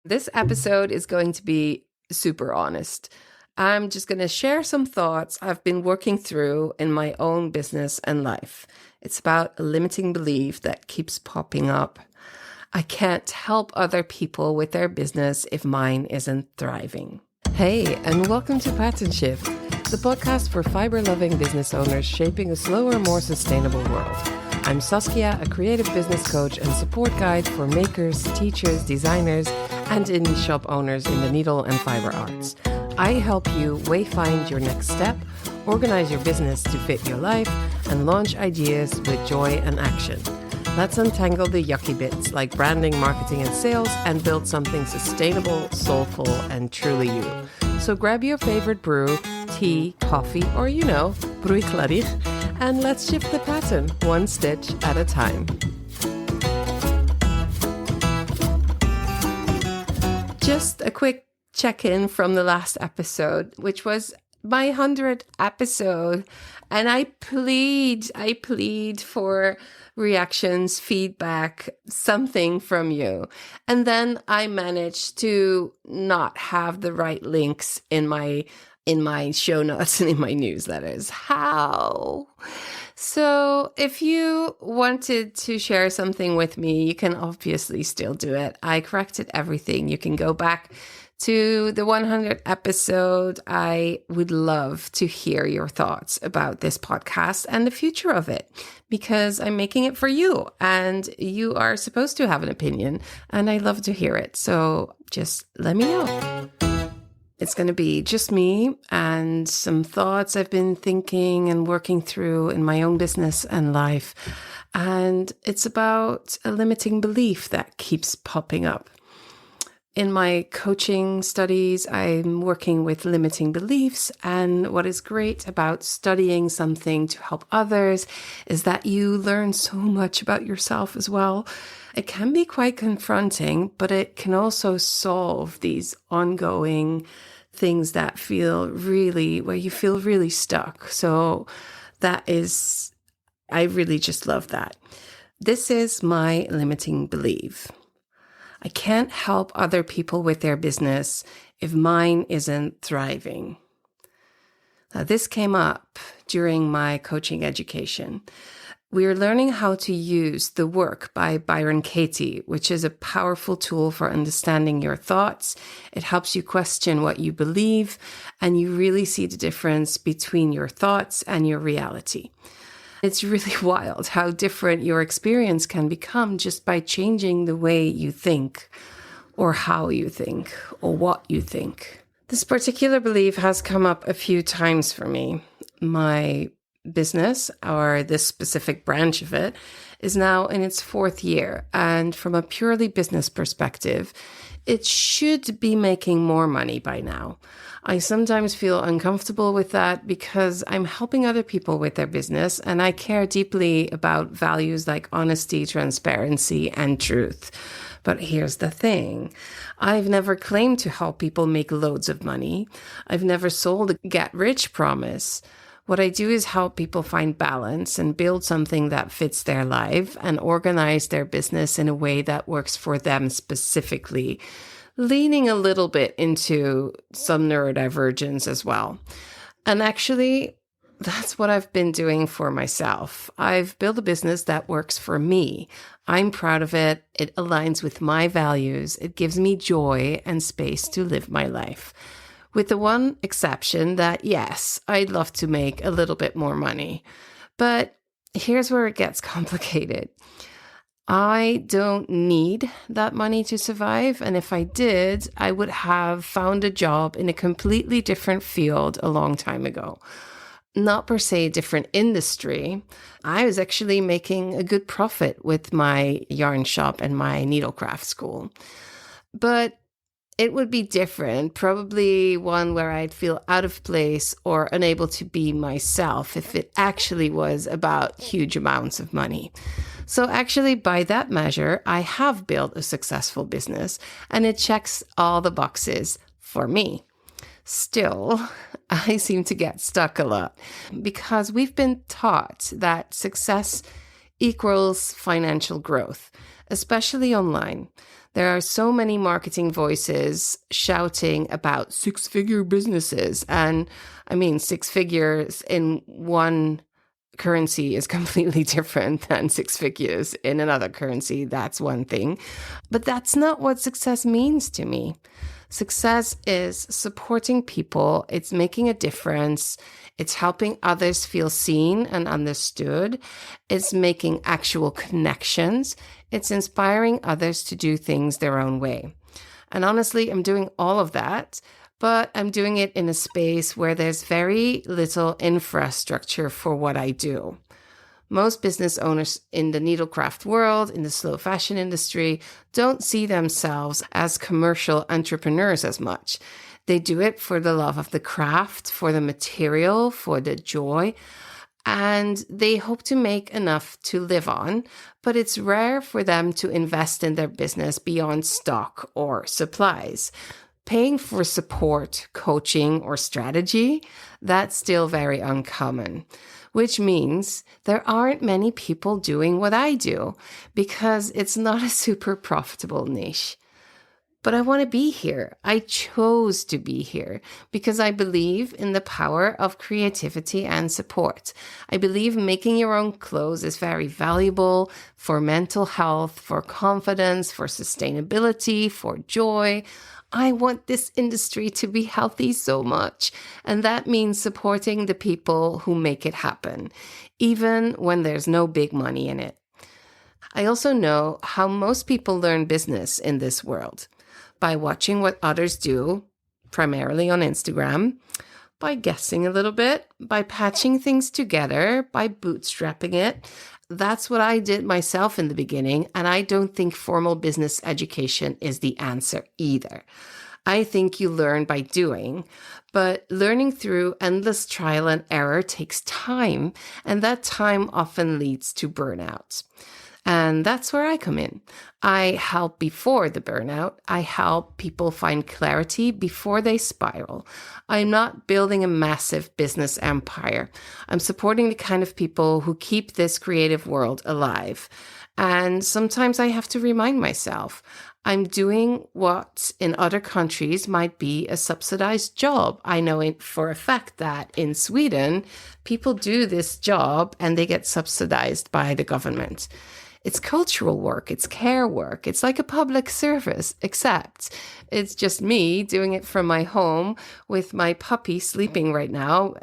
This episode is going to be super honest. I'm just going to share some thoughts I've been working through in my own business and life. It's about a limiting belief that keeps popping up. I can't help other people with their business if mine isn't thriving. Hey, and welcome to Pattern Shift, the podcast for fiber-loving business owners shaping a slower, more sustainable world. I'm Saskia, a creative business coach and support guide for makers, teachers, designers, and indie shop owners in the needle and fiber arts. I help you wayfind your next step, organize your business to fit your life, and launch ideas with joy and action. Let's untangle the yucky bits like branding, marketing, and sales and build something sustainable, soulful, and truly you. So grab your favorite brew, tea, coffee, or broei klarig, and let's shift the pattern one stitch at a time. Just a quick check-in from the last episode, which was my 100th episode. And I plead for reactions, feedback, something from you. And then I managed to not have the right links in my show notes and in my newsletters. How? So if you wanted to share something with me, you can obviously still do it. I corrected everything. You can go back to the 100th episode. I would love to hear your thoughts about this podcast and the future of it, because I'm making it for you and you are supposed to have an opinion and I love to hear it. So just let me know. It's going to be just me and some thoughts I've been thinking and working through in my own business and life. And it's about a limiting belief that keeps popping up. In my coaching studies, I'm working with limiting beliefs. And what is great about studying something to help others is that you learn so much about yourself as well. It can be quite confronting, but it can also solve these ongoing things that where you feel really stuck. So I really just love that. This is my limiting belief. I can't help other people with their business if mine isn't thriving. Now, this came up during my coaching education. We're learning how to use The Work by Byron Katie, which is a powerful tool for understanding your thoughts. It helps you question what you believe, and you really see the difference between your thoughts and your reality. It's really wild how different your experience can become just by changing the way you think, or how you think, or what you think. This particular belief has come up a few times for me. My business, or this specific branch of it, is now in its 4th year. And from a purely business perspective, it should be making more money by now. I sometimes feel uncomfortable with that because I'm helping other people with their business and I care deeply about values like honesty, transparency, and truth. But here's the thing. I've never claimed to help people make loads of money. I've never sold a get-rich promise. What I do is help people find balance and build something that fits their life and organize their business in a way that works for them specifically, leaning a little bit into some neurodivergence as well. And actually, that's what I've been doing for myself. I've built a business that works for me. I'm proud of it. It aligns with my values. It gives me joy and space to live my life. With the one exception that, yes, I'd love to make a little bit more money. But here's where it gets complicated. I don't need that money to survive. And if I did, I would have found a job in a completely different field a long time ago. Not per se a different industry. I was actually making a good profit with my yarn shop and my needlecraft school. But it would be different, probably one where I'd feel out of place or unable to be myself if it actually was about huge amounts of money. So actually, by that measure, I have built a successful business and it checks all the boxes for me. Still, I seem to get stuck a lot because we've been taught that success equals financial growth, especially online. There are so many marketing voices shouting about six-figure businesses. And I mean, six figures in one currency is completely different than six figures in another currency. That's one thing. But that's not what success means to me. Success is supporting people. It's making a difference. It's helping others feel seen and understood. It's making actual connections. It's inspiring others to do things their own way. And honestly, I'm doing all of that, but I'm doing it in a space where there's very little infrastructure for what I do. Most business owners in the needlecraft world, in the slow fashion industry, don't see themselves as commercial entrepreneurs as much. They do it for the love of the craft, for the material, for the joy, and they hope to make enough to live on, but it's rare for them to invest in their business beyond stock or supplies. Paying for support, coaching, or strategy, that's still very uncommon, which means there aren't many people doing what I do because it's not a super profitable niche. But I want to be here. I chose to be here because I believe in the power of creativity and support. I believe making your own clothes is very valuable for mental health, for confidence, for sustainability, for joy. I want this industry to be healthy so much. And that means supporting the people who make it happen, even when there's no big money in it. I also know how most people learn business in this world. By watching what others do, primarily on Instagram, by guessing a little bit, by patching things together, by bootstrapping it. That's what I did myself in the beginning, and I don't think formal business education is the answer either. I think you learn by doing, but learning through endless trial and error takes time, and that time often leads to burnout. And that's where I come in. I help before the burnout. I help people find clarity before they spiral. I'm not building a massive business empire. I'm supporting the kind of people who keep this creative world alive. And sometimes I have to remind myself, I'm doing what in other countries might be a subsidized job. I know for a fact that in Sweden, people do this job and they get subsidized by the government. It's cultural work, it's care work, it's like a public service, except it's just me doing it from my home with my puppy sleeping right now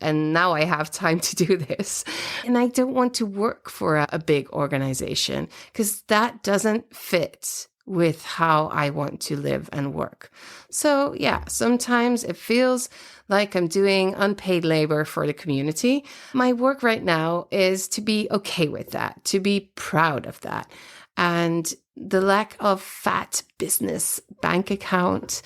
and now I have time to do this. And I don't want to work for a big organization because that doesn't fit with how I want to live and work. So yeah, sometimes it feels like I'm doing unpaid labor for the community. My work right now is to be okay with that, to be proud of that. And the lack of fat business bank account,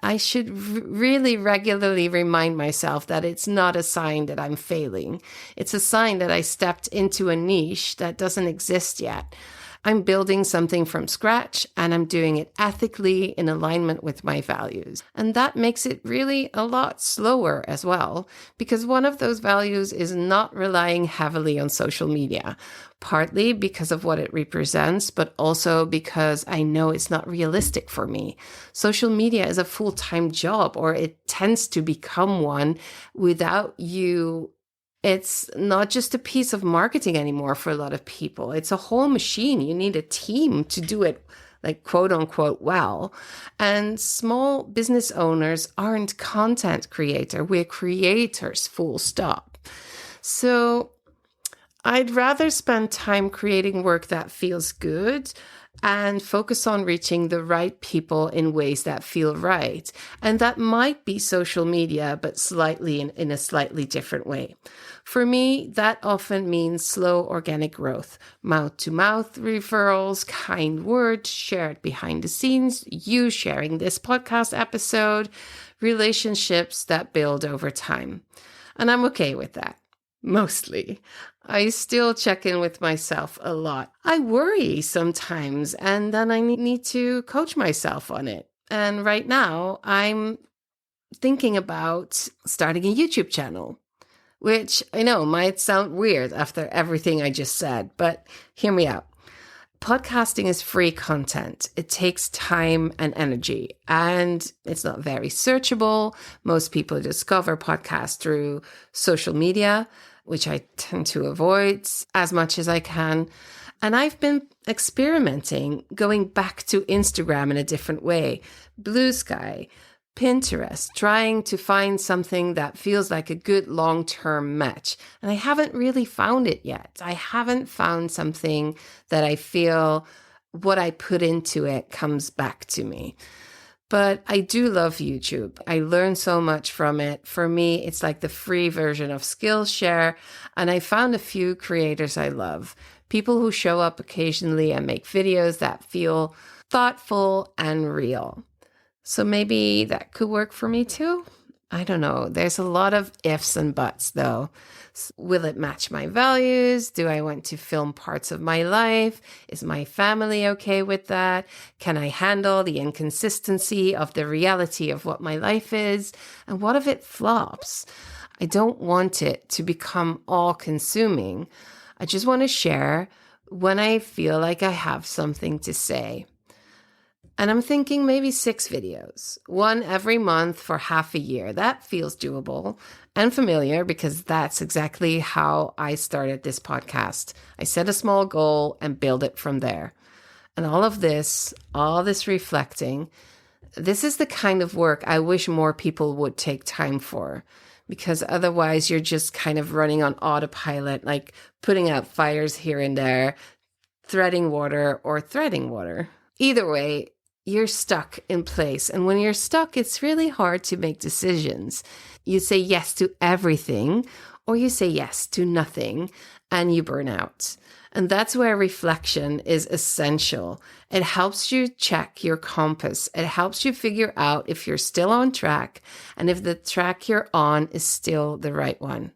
I should really regularly remind myself that it's not a sign that I'm failing. It's a sign that I stepped into a niche that doesn't exist yet. I'm building something from scratch and I'm doing it ethically in alignment with my values. And that makes it really a lot slower as well, because one of those values is not relying heavily on social media, partly because of what it represents, but also because I know it's not realistic for me. Social media is a full-time job, or it tends to become one without you. It's not just a piece of marketing anymore for a lot of people. It's a whole machine. You need a team to do it, like quote unquote, well. And small business owners aren't content creator. We're creators, full stop. So I'd rather spend time creating work that feels good and focus on reaching the right people in ways that feel right. And that might be social media, but slightly in a slightly different way. For me, that often means slow organic growth, mouth-to-mouth referrals, kind words shared behind the scenes, you sharing this podcast episode, relationships that build over time. And I'm okay with that. Mostly. I still check in with myself a lot. I worry sometimes, and then I need to coach myself on it. And right now, I'm thinking about starting a YouTube channel, which I know might sound weird after everything I just said, but hear me out. Podcasting is free content. It takes time and energy, and it's not very searchable. Most people discover podcasts through social media, which I tend to avoid as much as I can. And I've been experimenting, going back to Instagram in a different way, Blue Sky, Pinterest, trying to find something that feels like a good long-term match. And I haven't really found it yet. I haven't found something that I feel what I put into it comes back to me. But I do love YouTube. I learn so much from it. For me, it's like the free version of Skillshare. And I found a few creators I love. People who show up occasionally and make videos that feel thoughtful and real. So maybe that could work for me too. I don't know. There's a lot of ifs and buts though. Will it match my values? Do I want to film parts of my life? Is my family okay with that? Can I handle the inconsistency of the reality of what my life is? And what if it flops? I don't want it to become all-consuming. I just want to share when I feel like I have something to say. And I'm thinking maybe 6 videos, 1 every month for half a year. That feels doable and familiar because that's exactly how I started this podcast. I set a small goal and build it from there. And all this reflecting, this is the kind of work I wish more people would take time for, because otherwise you're just kind of running on autopilot, like putting out fires here and there, treading water. Either way, you're stuck in place. And when you're stuck, it's really hard to make decisions. You say yes to everything, or you say yes to nothing, and you burn out. And that's where reflection is essential. It helps you check your compass. It helps you figure out if you're still on track and if the track you're on is still the right one.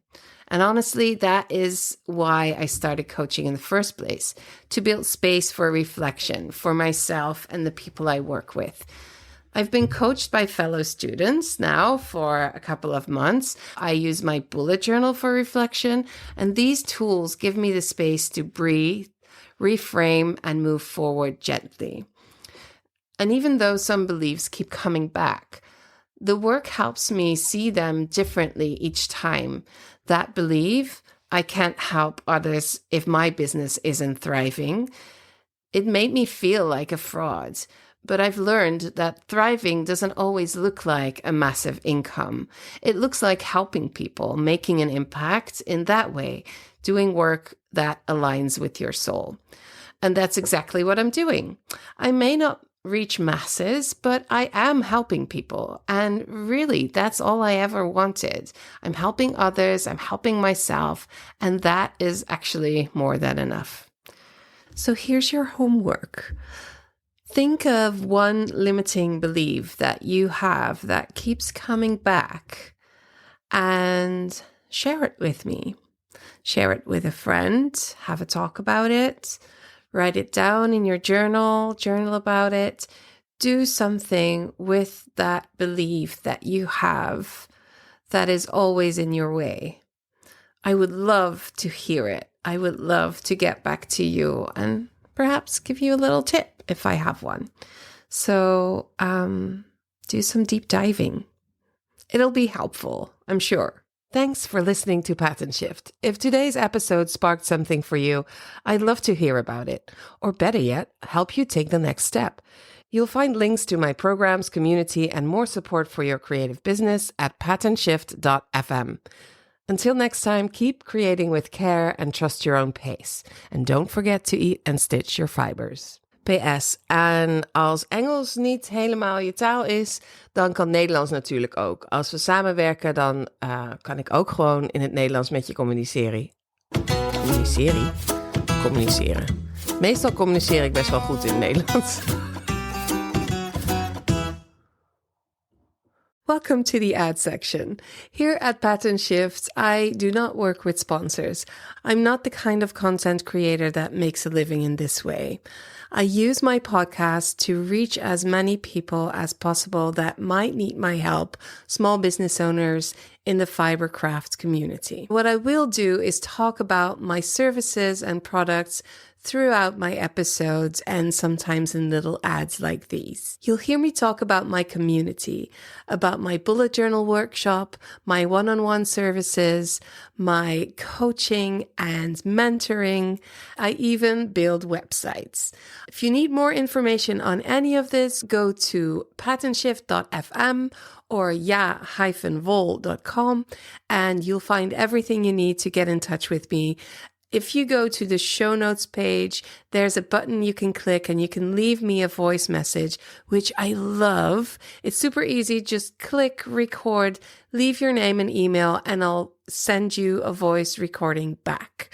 And honestly, that is why I started coaching in the first place, to build space for reflection for myself and the people I work with. I've been coached by fellow students now for a couple of months. I use my bullet journal for reflection, and these tools give me the space to breathe, reframe, and move forward gently. And even though some beliefs keep coming back, the work helps me see them differently each time. That belief, I can't help others if my business isn't thriving, it made me feel like a fraud. But I've learned that thriving doesn't always look like a massive income. It looks like helping people, making an impact in that way, doing work that aligns with your soul. And that's exactly what I'm doing. I may not reach masses, but I am helping people. And really, that's all I ever wanted. I'm helping others, I'm helping myself, and that is actually more than enough. So here's your homework. Think of one limiting belief that you have that keeps coming back and share it with me. Share it with a friend, have a talk about it. Write it down in your journal about it. Do something with that belief that you have that is always in your way. I would love to hear it. I would love to get back to you and perhaps give you a little tip if I have one. So do some deep diving. It'll be helpful, I'm sure. Thanks for listening to Pattern Shift. If today's episode sparked something for you, I'd love to hear about it, or better yet, help you take the next step. You'll find links to my programs, community, and more support for your creative business at patternshift.fm. Until next time, keep creating with care and trust your own pace. And don't forget to eat and stitch your fibers. PS, en als Engels niet helemaal je taal is, dan kan Nederlands natuurlijk ook. Als we samenwerken, dan kan ik ook gewoon in het Nederlands met je communiceren. Communiceren. Meestal communiceer ik best wel goed in het Nederlands. Welcome to the ad section. Here at Pattern Shift, I do not work with sponsors. I'm not the kind of content creator that makes a living in this way. I use my podcast to reach as many people as possible that might need my help, small business owners in the fibercraft community. What I will do is talk about my services and products throughout my episodes and sometimes in little ads like these. You'll hear me talk about my community, about my bullet journal workshop, my one-on-one services, my coaching and mentoring. I even build websites. If you need more information on any of this, go to patternshift.fm or ja-vol.com and you'll find everything you need to get in touch with me. If you go to the show notes page, there's a button you can click and you can leave me a voice message, which I love. It's super easy. Just click record, leave your name and email, and I'll send you a voice recording back.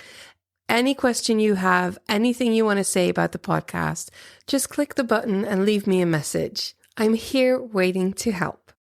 Any question you have, anything you want to say about the podcast, just click the button and leave me a message. I'm here waiting to help.